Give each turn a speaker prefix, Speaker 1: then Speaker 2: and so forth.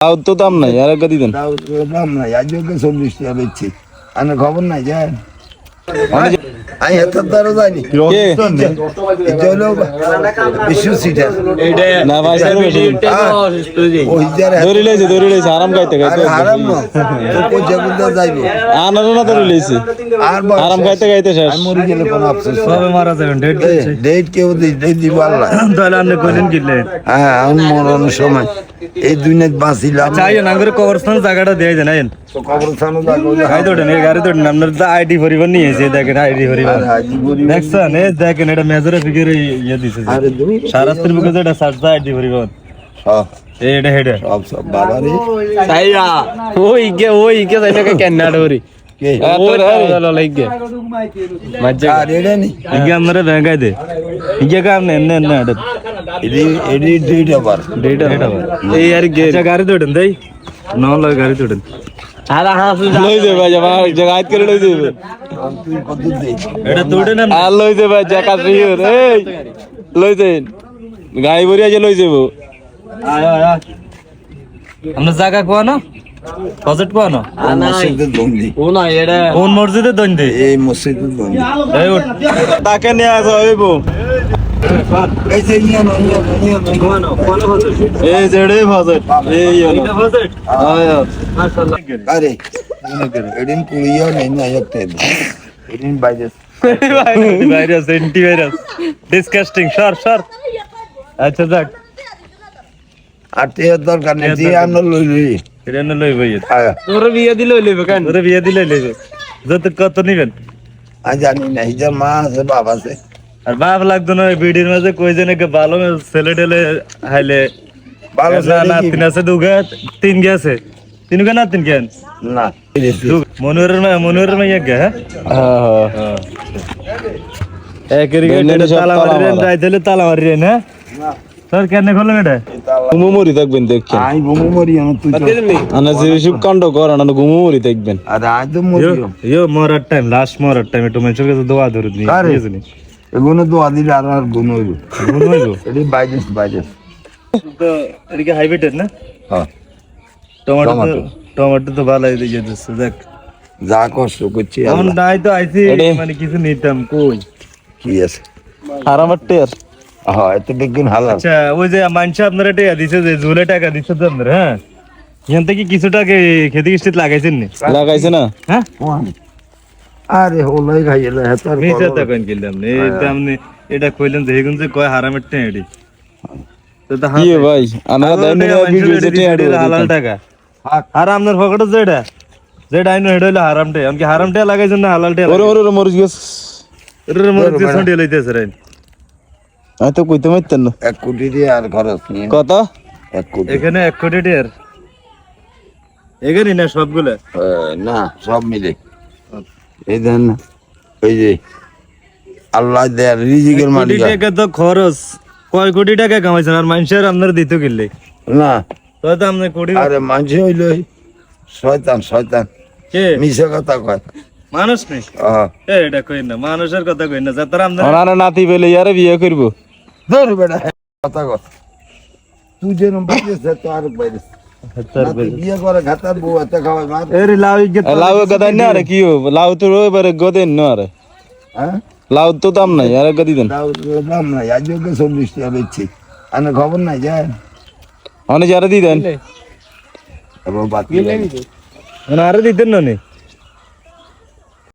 Speaker 1: তাও তো দাম নাই, আর একটা দিতেন।
Speaker 2: তাও দাম নাই, আজকে 40 টাকা বেচছি। আর খবর নাই যায় আমি এত দ্বারা যাইনি
Speaker 1: না ভাই ধরে লইছে আরাম খাইতে খাইতে
Speaker 2: হারাম না যাইবো
Speaker 1: আনার না ধরে লইছে
Speaker 2: আর
Speaker 1: আরাম খাইতে খাইতে শেষ।
Speaker 2: মরে গেলে কোনো আফসোস
Speaker 3: সবে মারা যাবেন
Speaker 2: ডেট কেউ ডেট দিব আল্লাহ।
Speaker 3: তাহলে আপনি কইলেন কিনলে
Speaker 2: হ্যাঁ আমি মরণের সময় এই দুনিয়াত বাঁচিলাম।
Speaker 3: চাই না করে কবরস্থান জায়গাটা দিয়ে দেন আইন
Speaker 2: কবরস্থানও
Speaker 3: গাড়ি তোটেন এই গাড়ি তোটেন আপনার তো আইডি পরিবার নিয়ে এসে দেখেন আইডি পরিবার দেখছেন এই দেখেন এটা মেজরে ফিগারে ইয়ে দিছে সারাস্তির বুকে যেটা সার্চ আইডি পরিবার এইটা হেডে
Speaker 2: সব বাবারে
Speaker 1: সাইয়া ওই কে জানি কে কেন ডরি
Speaker 2: কে
Speaker 1: তোর হলো লাইগে মজ্জা
Speaker 2: আর এটা নি
Speaker 3: ইগে আমরা ব্যাংকাই দে ইগে কাম নেন নেন না
Speaker 2: এডি ডেট আবার
Speaker 3: ডেটা
Speaker 1: এই আর গে
Speaker 3: গাড়ি তোটেন দেই নল গাড়ি তোটেন
Speaker 1: আলা হাসু লই দে ভাই আমার জায়গা করে লই দে
Speaker 2: তুই কত দে
Speaker 3: এটা তোটেন না
Speaker 1: আর লই দে ভাই জায়গা রিওর এই লই দে গাই বরিয়া যে লই যাবো
Speaker 3: আয় আমরা জায়গা কোয়া না প্রজেক্ট কোয়া না
Speaker 2: মসজিদে দন্দি
Speaker 1: ও না এডা
Speaker 3: কোন মসজিদে দইন দে
Speaker 2: এই মসজিদে দন্দি
Speaker 3: এই উঠ
Speaker 1: তাকে নিয়ে আসো হইবো
Speaker 2: এই যে নিয়ে নো
Speaker 1: এই জেড়ে ফাজত এই হলো আয়া
Speaker 2: আরে এদিন কুড়িও নেই না একতে এদিন বাইরে
Speaker 3: ভাইরাস এন্টি ভাইরাস ডিসকাস্টিং সর আচ্ছা যাক
Speaker 2: আর তে দরকার নেই যে আমরা লই লই
Speaker 3: এটা না লই ভাই
Speaker 2: আয়া
Speaker 1: তোর বিয়ে দিলে লইবে কেন
Speaker 3: তোরে বিয়ে দিলে লইবে যত কত নিবেন
Speaker 2: আজ জানি না এই যে মা আছে বাবা আছে
Speaker 3: আর বাপ লাগতো না ভিডিওর মাঝে কই জনে কে ভালো ছেলে টেলে হাইলে
Speaker 2: ভালো
Speaker 3: না তিন আছে দুগা তিন গেছে তিন গা না তিন কেন
Speaker 2: না
Speaker 3: মনোরের মাইয়া গে
Speaker 1: হ্যাঁ
Speaker 3: একের গেটে তালা মারিলেন যাইতেলে তালা মারিলেন হ্যাঁ স্যার কেন খোলেন এটা
Speaker 1: ঘুমো মরি থাকবেন দেখছেন
Speaker 2: আই বমু মরি আমি তুই
Speaker 1: আনা যে সব কাণ্ড কর আনা ঘুমো মরি থাকবেন
Speaker 2: আরে আজ তো মরিও
Speaker 3: ইয়ো মরার টাইম লাস্ট মরার টাইম একটু মানুষের কাছে দোয়া ধরে দিই
Speaker 2: কারে?
Speaker 3: ঠিক আছে নি
Speaker 2: এগুলো তো আদিল আর গুণ হইব
Speaker 3: মনে হইলো
Speaker 2: এটি বাইরে
Speaker 3: তো এদিকে হাইব্রিডের না
Speaker 2: হ্যাঁ
Speaker 3: টমেটো তো ভালো দিয়ে দিচ্ছে দেখ
Speaker 2: যা কষ্ট করছি
Speaker 3: এখন
Speaker 2: আল্লাহ।
Speaker 3: নাই তো আইছি
Speaker 1: এডে-
Speaker 3: মানে কিছু নিতাম কই
Speaker 2: কি আছে
Speaker 1: আরামাটে আর
Speaker 2: হ্যাঁ এত বেগুন হালাল
Speaker 3: আচ্ছা ওই যে মানুষ আপনারা টাকা দিছে যে ঝুলে টাকা দিচ্ছে তো আপনারা হ্যাঁ এখান থেকে কিছু টাকা খেতে কিস্তিতে লাগাইছেন নি
Speaker 1: লাগাইছে না
Speaker 3: হ্যাঁ
Speaker 2: আরে হলাই খাইলে হেতার
Speaker 3: মিছে টাকা কিনলাম নি এইটা আপনি এটা কইলেন যে হেগুন যে কয় হারামের টাকা এডি তো তো
Speaker 1: কি ভাই আমরা দাইনে ভিডিও যেতে আড়ো
Speaker 3: হালাল টাকা আর আপনার পকেটে যেটা আইনো হেড হইলো হারাম টাকা আমি হারাম টাকা লাগাইছেন না হালাল টাকা
Speaker 1: ওরে ওরে মরিস গেছ
Speaker 3: এর মধ্যে দিয়ে সন্ডে লইতেছে রে
Speaker 1: আমি তো কইতে মাইতেন না
Speaker 2: 1 কোটি দিয়ে আর খরচ নিয়ে
Speaker 1: কত
Speaker 2: 1 কোটি
Speaker 3: এখানে 1 কোটি টাকার এখানে না সবগুলা
Speaker 2: না সব মিলে এই দেন না, ওই যে আল্লাহ দেয় রিজিকের
Speaker 3: কোটি
Speaker 2: মালিক
Speaker 3: টাকা তো খরচ কয় কোটি টাকা কামাইছেন আর মানুষের আপনার দিতে গেলে
Speaker 2: না
Speaker 3: তো তো আপনি কোটি
Speaker 2: আরে মানুষ হইল শয়তান
Speaker 3: কে
Speaker 2: মিশে কথা কয়
Speaker 3: মানুষ নেই
Speaker 2: আহ,
Speaker 3: এটা কই না মানুষের কথা কই না যাতার আপনার
Speaker 1: ওনার নাতি পেলে ইয়ারে বিয়ে করব
Speaker 2: ধর বেটা কথা কয় তুই যেরকম বাইরেছে তো আর বাইরে বিয়ে করে ঘাতার বউ এত খাওয়াই মার
Speaker 3: এর লাউ গে
Speaker 1: লাউ গদাই না আরে কি লাউ তো এবারে গদেন না আরে
Speaker 2: হ্যাঁ
Speaker 1: লাউ তো দাম নাই আর গদি দেন
Speaker 2: দাও দাম নাই আজকে 40 টাকা বেচছি আর খবর নাই যায়
Speaker 1: অনে যারা দি দেন
Speaker 2: এবার বাদ
Speaker 3: আরে দিতেন না নি